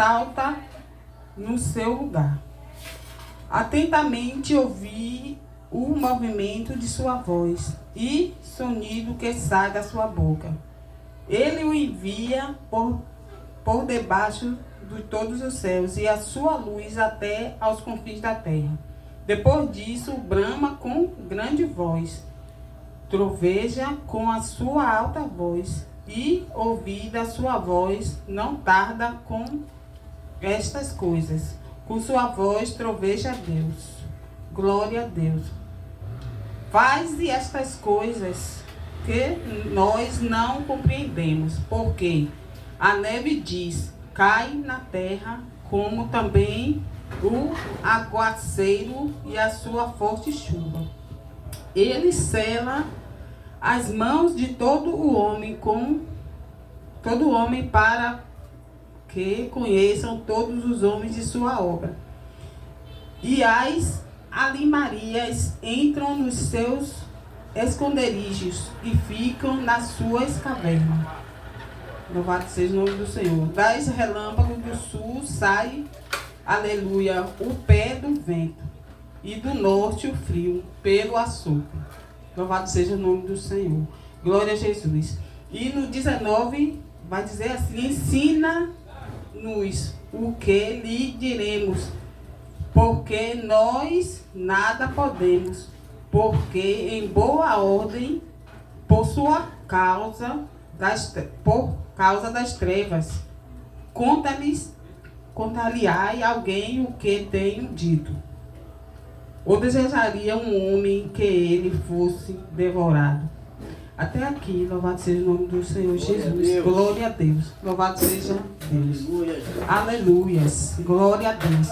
salta no seu lugar. Atentamente ouvi o movimento de sua voz e sonido que sai da sua boca. Ele o envia por debaixo de todos os céus e a sua luz até aos confins da terra. Depois disso, brama com grande voz, troveja com a sua alta voz, e ouvida a sua voz, não tarda com estas coisas. Com sua voz troveja a Deus. Glória a Deus. Faze estas coisas que nós não compreendemos, porque a neve diz, cai na terra, como também o aguaceiro e a sua forte chuva. Ele sela as mãos de todo homem para que conheçam todos os homens de sua obra. E as alimarias entram nos seus esconderijos e ficam nas suas cavernas. Louvado seja o nome do Senhor. Das relâmpagos do sul sai, aleluia, o pé do vento, e do norte o frio pelo açúcar. Louvado seja o nome do Senhor. Glória a Jesus. E no 19 vai dizer assim: ensina-nos o que lhe diremos, porque nós nada podemos, porque em boa ordem, por causa das trevas, contar-lhe-ai alguém o que tenho dito. Ou desejaria um homem que ele fosse devorado. Até aqui, louvado seja o nome do Senhor Jesus. Glória a Deus. Louvado seja Deus. Aleluias. Glória a Deus.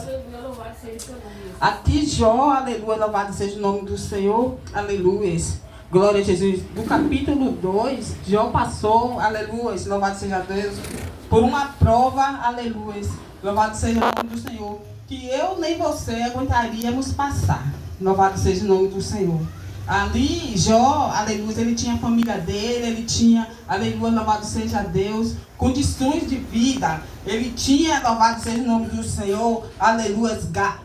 Aqui Jó, aleluia, louvado seja o nome do Senhor. Aleluias. Glória a Jesus. Do capítulo 2, Jó passou, aleluia, louvado seja Deus, por uma prova, aleluia, louvado seja o nome do Senhor, que eu nem você aguentaríamos passar. Louvado seja o nome do Senhor. Ali, Jó, aleluia, ele tinha a família dele, ele tinha, aleluia, louvado seja Deus, condições de vida. Ele tinha, louvado seja o nome do Senhor, aleluia,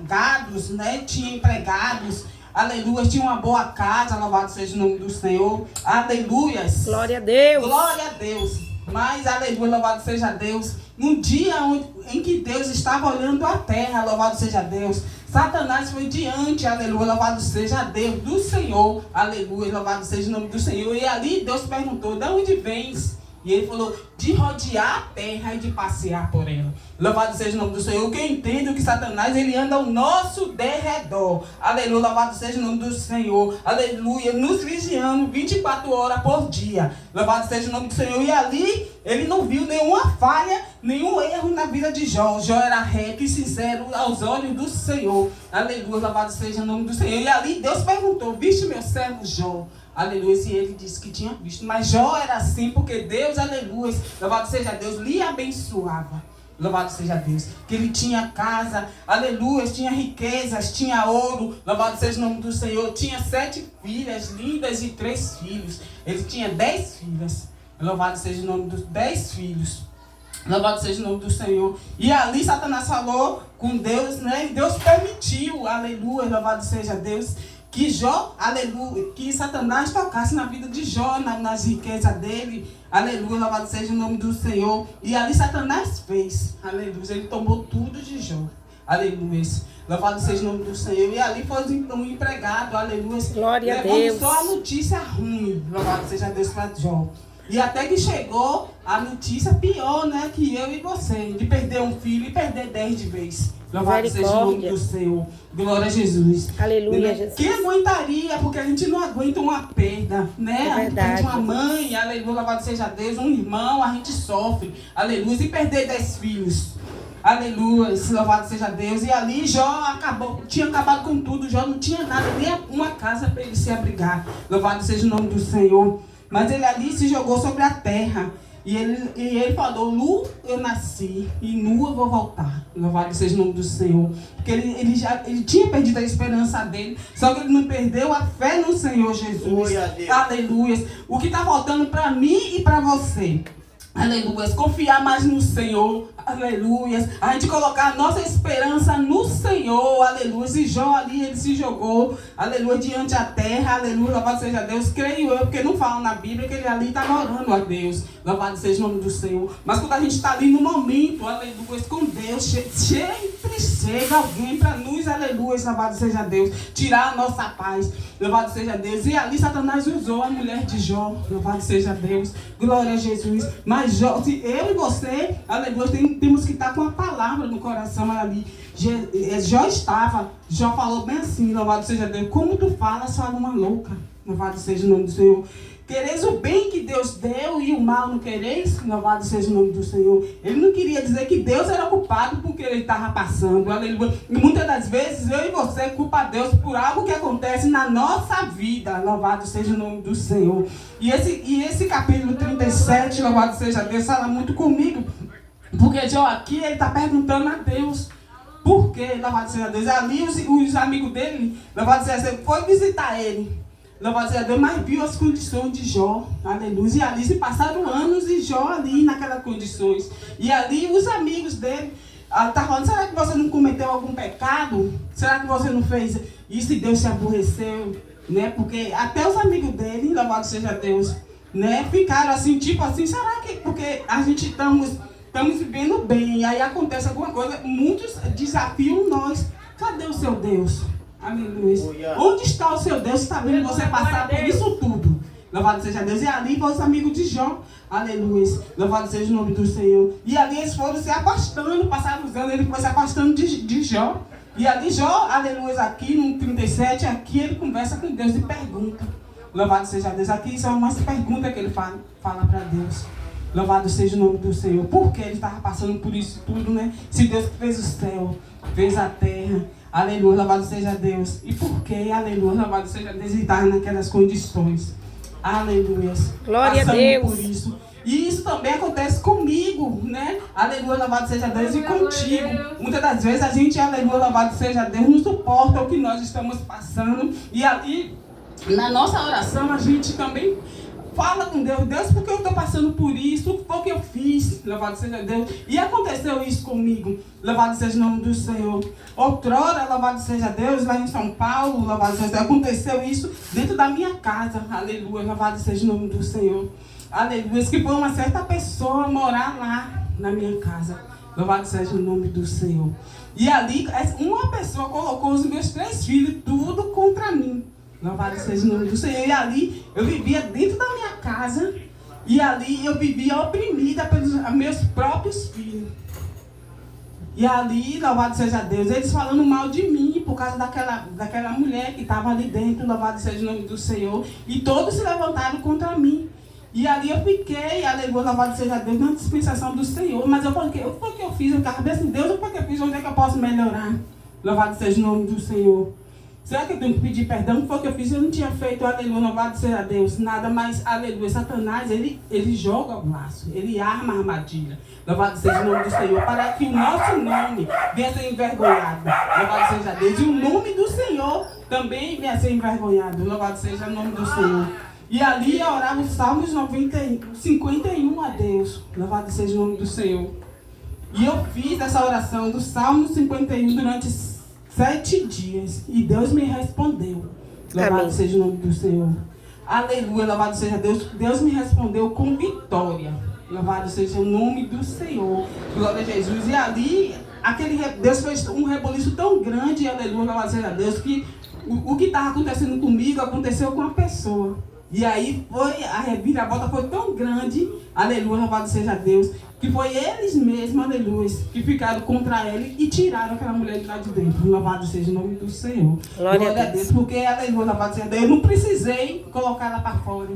gados, né? Tinha empregados. Aleluia, tinha uma boa casa, louvado seja o nome do Senhor. Aleluias. Glória a Deus. Glória a Deus. Mas, aleluia, louvado seja Deus. Um dia em que Deus estava olhando a terra, louvado seja Deus. Satanás foi diante, aleluia, louvado seja Deus, do Senhor. Aleluia, louvado seja o nome do Senhor. E ali Deus perguntou, de onde vens? E ele falou, de rodear a terra e de passear por ela. Louvado seja o nome do Senhor. Que eu entendo que Satanás, ele anda ao nosso derredor. Aleluia, louvado seja o nome do Senhor. Aleluia, nos vigiando 24 horas por dia. Louvado seja o nome do Senhor. E ali, ele não viu nenhuma falha, nenhum erro na vida de Jó. Jó era reto e sincero aos olhos do Senhor. Aleluia, louvado seja o nome do Senhor. E ali Deus perguntou, viste meu servo Jó? Aleluia, e ele disse que tinha visto. Mas Jó era assim, porque Deus, aleluia, louvado seja Deus, lhe abençoava. Louvado seja Deus. Que ele tinha casa, aleluia, tinha riquezas, tinha ouro. Louvado seja o nome do Senhor. Tinha 7 filhas lindas e 3 filhos. Ele tinha 10 filhas. Louvado seja o nome dos 10 filhos. Louvado seja o nome do Senhor. E ali Satanás falou com Deus, né? E Deus permitiu, aleluia, louvado seja Deus, que Jó, aleluia, que Satanás tocasse na vida de Jó, nas riquezas dele, aleluia, louvado seja o nome do Senhor. E ali Satanás fez, aleluia, ele tomou tudo de Jó, aleluia, louvado seja o nome do Senhor. E ali foi um empregado, aleluia, glória a Deus, só a notícia ruim, louvado seja Deus para Jó. E até que chegou a notícia pior, né, que eu e você, de perder um filho e perder 10 de vez. Louvado seja o nome do Senhor. Glória a Jesus. Aleluia, né? Jesus. Quem aguentaria? Porque a gente não aguenta uma perda, né? É verdade. A gente perde uma mãe, aleluia, louvado seja Deus, um irmão, a gente sofre, aleluia, e perder 10 filhos. Aleluia, louvado seja Deus. E ali Jó tinha acabado com tudo. Jó não tinha nada, nem uma casa para ele se abrigar. Louvado seja o nome do Senhor. Mas ele ali se jogou sobre a terra. E ele falou, nu eu nasci e nu eu vou voltar. Louvado seja o nome do Senhor. Porque ele tinha perdido a esperança dele. Só que ele não perdeu a fé no Senhor Jesus. Aleluia. O que está faltando para mim e para você? Aleluia. Confiar mais no Senhor. Aleluia. A gente colocar a nossa esperança no Senhor. Aleluia. E Jó ali, ele se jogou. Aleluia. Diante da terra. Aleluia. Louvado seja Deus. Creio eu, porque não fala na Bíblia que ele ali estava orando a Deus. Louvado seja o nome do Senhor. Mas quando a gente está ali no momento, aleluia, com Deus, sempre chega alguém para nos, aleluia, louvado seja Deus, tirar a nossa paz. Louvado seja Deus. E ali Satanás usou a mulher de Jó. Louvado seja Deus. Glória a Jesus. Mas Jó, se eu e você, aleluia, temos que estar com a palavra no coração ali. Jó falou bem assim, louvado seja Deus. Como tu falas, fala uma louca. Louvado seja o nome do Senhor. Quereis o bem que Deus deu e o mal não quereis? Louvado seja o nome do Senhor. Ele não queria dizer que Deus era culpado porque ele estava passando. Aleluia. E muitas das vezes eu e você culpa Deus por algo que acontece na nossa vida. Louvado seja o nome do Senhor. E esse capítulo 37, louvado seja Deus, fala muito comigo. Porque Jó aqui, ele está perguntando a Deus. Por quê? Louvado seja Deus. Ali os amigos dele, louvado seja Deus, foi visitar ele. Louvado seja Deus, mas viu as condições de Jó, aleluia, e ali se passaram anos e Jó ali naquelas condições, e ali os amigos dele, está falando, será que você não cometeu algum pecado? Será que você não fez isso e Deus se aborreceu? Né? Porque até os amigos dele, louvado seja Deus, né? Ficaram assim, tipo assim, será que, porque a gente estamos vivendo bem, e aí acontece alguma coisa, muitos desafiam nós, cadê o seu Deus? Aleluia. Onde está o seu Deus? Está vendo você passar por isso tudo? Louvado seja Deus. E ali foram os amigos de Jó. Aleluia. Louvado seja o nome do Senhor. E ali eles foram se afastando. Passaram os anos, ele foi se afastando de Jó. E ali Jó, aleluia, aqui no 37, aqui ele conversa com Deus e pergunta. Louvado seja Deus. Aqui são umas perguntas que ele fala para Deus. Louvado seja o nome do Senhor. Por que ele estava passando por isso tudo, né? Se Deus fez o céu, fez a terra. Aleluia, louvado seja Deus. E por que, aleluia, louvado seja Deus, ele está naquelas condições. Aleluia. Glória a Deus. Por isso. E isso também acontece comigo, né? Aleluia, louvado seja Deus, e contigo. Muitas das vezes a gente, aleluia, louvado seja Deus, não suporta o que nós estamos passando. E ali, na nossa oração, a gente também fala com Deus. Deus, por que eu estou passando por isso? O que foi que eu fiz? Louvado seja Deus. E aconteceu isso comigo. Louvado seja o nome do Senhor. Outrora, louvado seja Deus, lá em São Paulo, louvado seja Deus, aconteceu isso dentro da minha casa. Aleluia, louvado seja o nome do Senhor. Aleluia, que foi uma certa pessoa morar lá na minha casa. Louvado seja o nome do Senhor. E ali, uma pessoa colocou os meus 3 filhos tudo contra mim. Louvado seja o nome do Senhor. E ali eu vivia dentro da minha casa. E ali eu vivia oprimida pelos meus próprios filhos. E ali, louvado seja Deus, eles falando mal de mim por causa daquela mulher que estava ali dentro. Louvado seja o nome do Senhor. E todos se levantaram contra mim. E ali eu fiquei, aleluia, louvado seja Deus, na dispensação do Senhor. Mas o que eu fiz? Eu ficava assim, Deus, o que eu fiz? Onde é que eu posso melhorar? Louvado seja o nome do Senhor. Será que eu tenho que pedir perdão? O que foi que eu fiz? Eu não tinha feito, aleluia, louvado seja Deus, nada, mas, aleluia, Satanás, ele joga o laço, ele arma a armadilha. Louvado seja o nome do Senhor, para que o nosso nome venha a ser envergonhado. Louvado seja Deus. E o nome do Senhor também venha a ser envergonhado. Louvado seja o nome do Senhor. E ali eu orava os Salmos 51 a Deus. Louvado seja o nome do Senhor. E eu fiz essa oração do Salmo 51 durante 7 dias. E Deus me respondeu. Louvado Amém. seja o nome do Senhor. Aleluia, louvado seja Deus. Deus me respondeu com vitória. Louvado seja o nome do Senhor. Glória a Jesus. E ali, Deus fez um reboliço tão grande. Aleluia, louvado seja Deus. Que o que estava acontecendo comigo aconteceu com a pessoa. E aí a reviravolta foi tão grande, aleluia, louvado seja Deus, que foi eles mesmos, aleluia, que ficaram contra ele e tiraram aquela mulher de lá de dentro. Louvado seja o nome do Senhor. Glória a Deus. Porque, aleluia, louvado seja Deus, eu não precisei colocar ela para fora.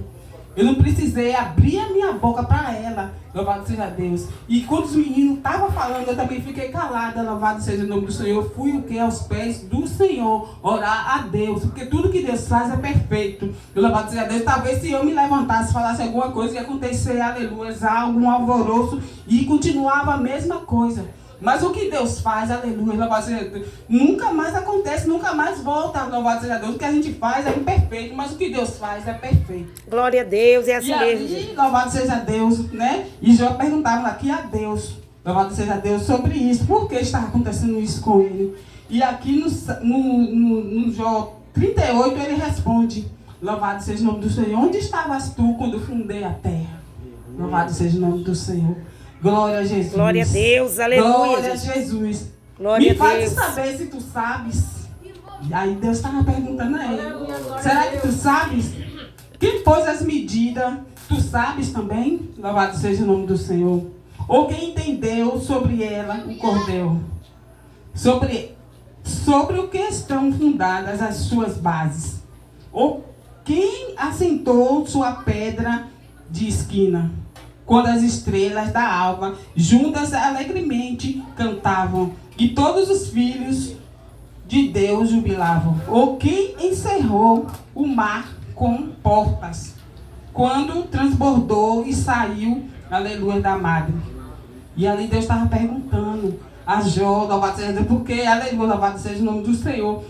Eu não precisei abrir a minha boca para ela. Louvado seja Deus. E quando os meninos estavam falando, eu também fiquei calada. Louvado seja o nome do Senhor. Eu fui o que? Aos pés do Senhor. Orar a Deus. Porque tudo que Deus faz é perfeito. Louvado seja Deus. Talvez se eu me levantasse, falasse alguma coisa, ia acontecer, aleluia, algo, um alvoroço. E continuava a mesma coisa. Mas o que Deus faz, aleluia, louvado seja Deus, nunca mais acontece, nunca mais volta, louvado seja Deus. O que a gente faz é imperfeito, mas o que Deus faz é perfeito. Glória a Deus, é assim E mesmo. aí, gente. louvado seja Deus, né? E Jó perguntava aqui a Deus, louvado seja Deus, sobre isso. Por que estava acontecendo isso com ele? E aqui no Jó 38 ele responde, louvado seja o nome do Senhor. Onde estavas tu quando fundei a terra? Louvado seja o nome do Senhor. Glória a Jesus. Glória a Deus, aleluia. Glória a gente. Jesus. Glória Me a faz Deus. saber se tu sabes. E aí Deus estava perguntando a ele. Será que tu sabes? Quem pôs as medidas? Tu sabes também? Louvado seja o nome do Senhor. Ou quem entendeu sobre ela o cordel? Sobre o que estão fundadas as suas bases? Ou quem assentou sua pedra de esquina? Quando as estrelas da alva juntas alegremente cantavam, e todos os filhos de Deus jubilavam. Ou quem encerrou o mar com portas, quando transbordou e saiu, aleluia, da madre. E ali Deus estava perguntando a Jó, louvado seja Deus, porque, aleluia, louvado seja o nome do Senhor.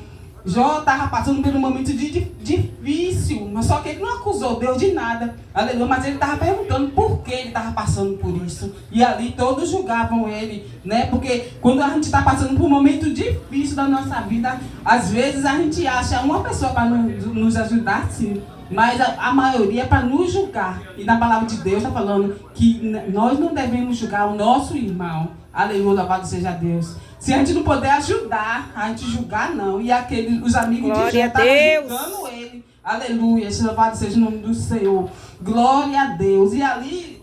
Jó estava passando por um momento difícil, mas só que ele não acusou Deus de nada, aleluia, mas ele estava perguntando por que ele estava passando por isso. E ali todos julgavam ele, né? Porque quando a gente está passando por um momento difícil da nossa vida, às vezes a gente acha uma pessoa para nos ajudar, sim, mas a maioria é para nos julgar. E na palavra de Deus está falando que nós não devemos julgar o nosso irmão. Aleluia, louvado seja Deus. Se a gente não puder ajudar, a gente julgar não. E os amigos de Jó estavam julgando ele. Aleluia, louvado seja o nome do Senhor. Glória a Deus. E ali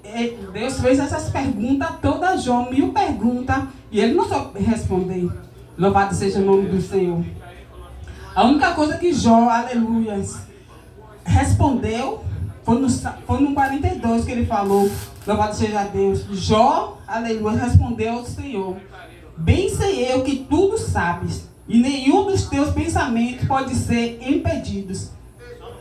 Deus fez essas perguntas, toda a Jó, 1000 perguntas. E ele não soube responder. Louvado seja o nome do Senhor. A única coisa que Jó, aleluia, respondeu foi no 42 que ele falou, louvado seja Deus. Jó, aleluia, respondeu ao Senhor: bem sei eu que tudo sabes, e nenhum dos teus pensamentos pode ser impedidos.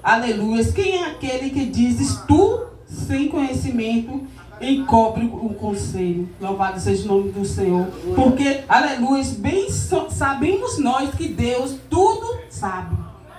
Aleluia. Quem é aquele que dizes tu, sem conhecimento, encobre o conselho? Louvado seja o nome do Senhor. Porque, aleluia, bem sabemos nós que Deus tudo sabe.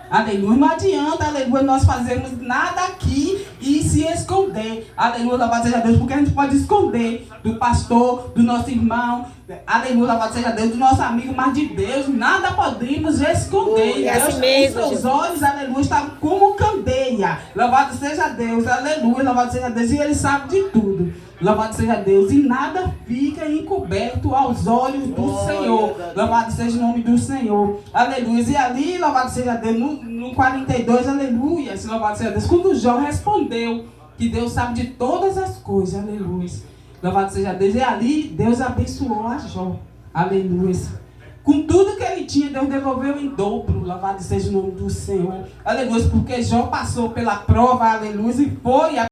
Aleluia, não adianta, aleluia, nós fazermos nada aqui e se esconder. Aleluia, louvado seja Deus, porque a gente pode esconder do pastor, do nosso irmão, aleluia, louvado seja Deus, do nosso amigo, mas de Deus nada podemos esconder. É Deus, assim mesmo, os seus olhos, aleluia, estão como candeia. Louvado seja Deus, aleluia, louvado seja Deus, e Ele sabe de tudo. Louvado seja Deus, e nada fica encoberto aos olhos do Senhor. Louvado seja o nome do Senhor. Aleluia. E ali, louvado seja Deus, no 42, aleluia. Louvado seja Deus. Quando Jó respondeu que Deus sabe de todas as coisas, aleluia. Louvado seja Deus. E ali, Deus abençoou a Jó. Aleluia. Com tudo que ele tinha, Deus devolveu em dobro. Louvado seja o nome do Senhor. Aleluia. Porque Jó passou pela prova, aleluia, e foi